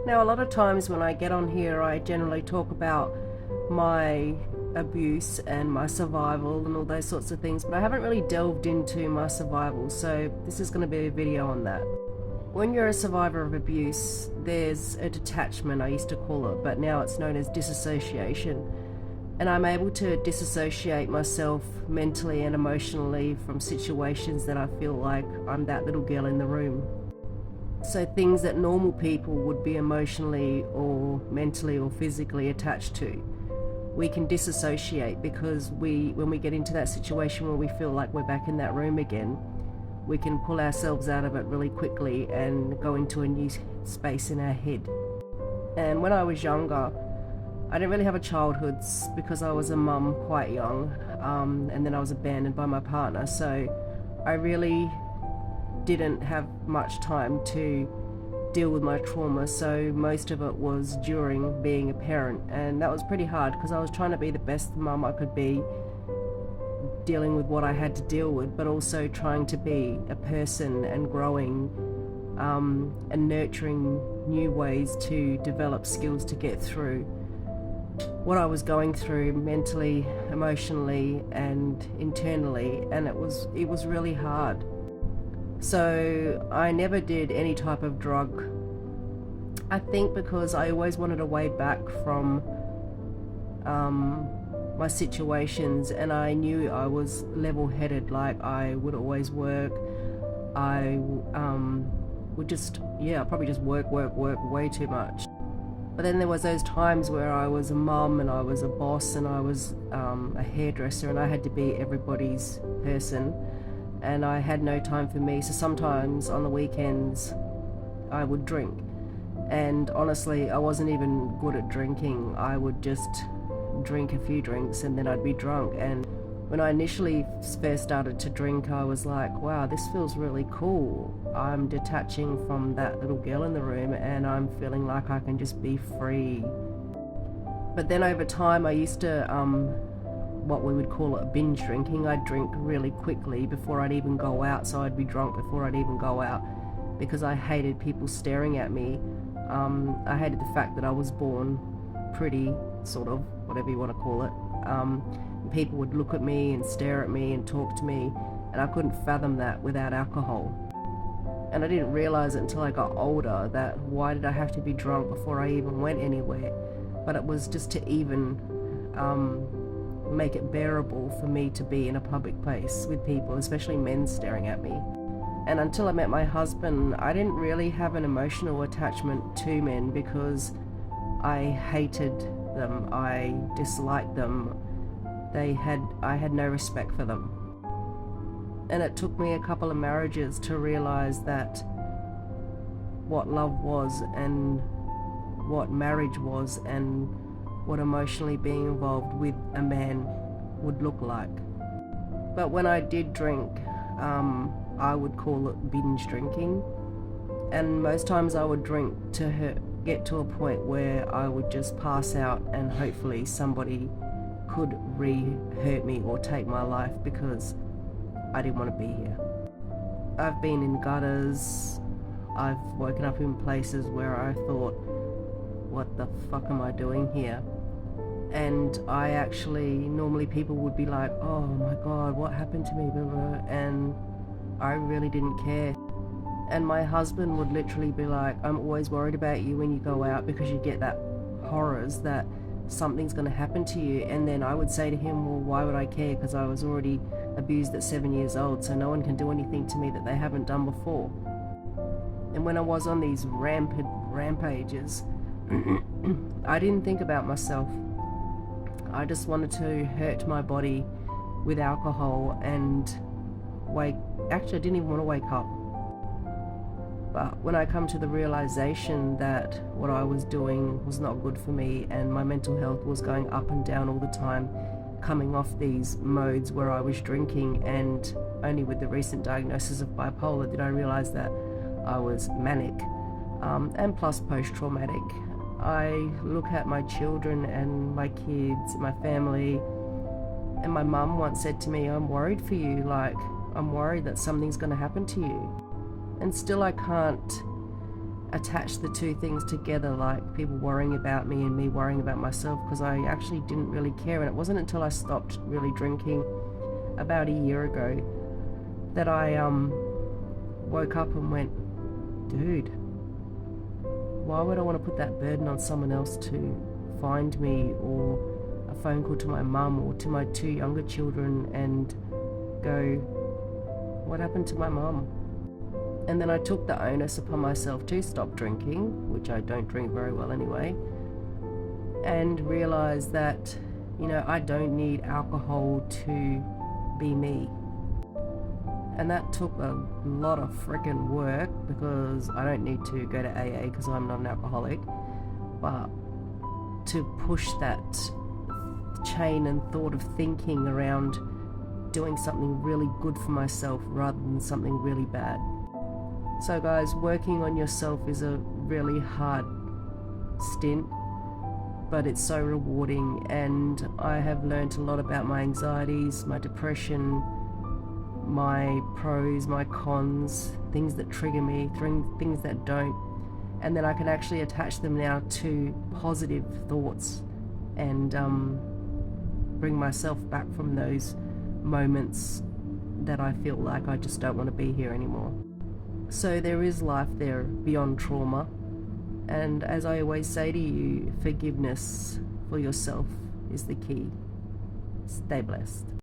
Now, a lot of times when I get on here, I generally talk about my abuse and my survival and all those sorts of things, but I haven't really delved into my survival, so this is going to be a video on that. When you're a survivor of abuse, there's a detachment, I used to call it, but now it's known as disassociation. And I'm able to disassociate myself mentally and emotionally from situations that I feel like I'm that little girl in the room. So things that normal people would be emotionally or mentally or physically attached to, we can disassociate because when we get into that situation where we feel like we're back in that room again, we can pull ourselves out of it really quickly and go into a new space in our head. And when I was younger, I didn't really have a childhood because I was a mum quite young, and then I was abandoned by my partner, so I really didn't have much time to deal with my trauma, so most of it was during being a parent, and that was pretty hard because I was trying to be the best mum I could be, dealing with what I had to deal with, but also trying to be a person and growing and nurturing new ways to develop skills to get through what I was going through mentally, emotionally and internally, and it was really hard. So I never did any type of drug, I think because I always wanted a way back from my situations, and I knew I was level-headed, like I would always work. I would just, probably just work way too much. But then there was those times where I was a mum and I was a boss and I was a hairdresser and I had to be everybody's person, and I had no time for me. So sometimes on the weekends I would drink, and honestly I wasn't even good at drinking. I would just drink a few drinks and then I'd be drunk. And when I initially first started to drink, I was like, wow, this feels really cool. I'm detaching from that little girl in the room and I'm feeling like I can just be free. But then over time I used to what we would call it binge drinking. I'd drink really quickly before I'd even go out, so I'd be drunk before I'd even go out because I hated people staring at me. I hated the fact that I was born pretty, sort of, whatever you want to call it. People would look at me and stare at me and talk to me, and I couldn't fathom that without alcohol. And I didn't realize it until I got older that why did I have to be drunk before I even went anywhere? But it was just to even make it bearable for me to be in a public place with people, especially men staring at me. And until I met my husband, I didn't really have an emotional attachment to men because I hated them, I disliked them. I had no respect for them. And it took me a couple of marriages to realize that what love was and what marriage was and what emotionally being involved with a man would look like. But when I did drink, I would call it binge drinking, and most times I would drink to get to a point where I would just pass out and hopefully somebody could hurt me or take my life because I didn't want to be here. I've been in gutters, I've woken up in places where I thought, what the fuck am I doing here? And I actually, normally people would be like, oh my god, what happened to me? And I really didn't care. And my husband would literally be like, I'm always worried about you when you go out because you get that horrors that something's going to happen to you. And then I would say to him, well, why would I care? Because I was already abused at 7 years old, so no one can do anything to me that they haven't done before. And when I was on these rampages, I didn't think about myself. I just wanted to hurt my body with alcohol and actually I didn't even want to wake up. But when I come to the realization that what I was doing was not good for me and my mental health was going up and down all the time, coming off these modes where I was drinking, and only with the recent diagnosis of bipolar did I realize that I was manic and plus post-traumatic. I look at my children and my kids, my family, and my mum once said to me, I'm worried for you, like I'm worried that something's going to happen to you. And still I can't attach the two things together, like people worrying about me and me worrying about myself, because I actually didn't really care. And it wasn't until I stopped really drinking about a year ago that I woke up and went, dude, why would I want to put that burden on someone else to find me, or a phone call to my mum or to my two younger children and go, what happened to my mum? And then I took the onus upon myself to stop drinking, which I don't drink very well anyway, and realised that, you know, I don't need alcohol to be me. And that took a lot of freaking work, because I don't need to go to AA because I'm not an alcoholic, but to push that chain and thought of thinking around doing something really good for myself rather than something really bad. So guys, working on yourself is a really hard stint, but it's so rewarding, and I have learned a lot about my anxieties, my depression, my pros, my cons, things that trigger me, things that don't, and then I can actually attach them now to positive thoughts and bring myself back from those moments that I feel like I just don't want to be here anymore. So there is life there beyond trauma, and as I always say to you, forgiveness for yourself is the key. Stay blessed.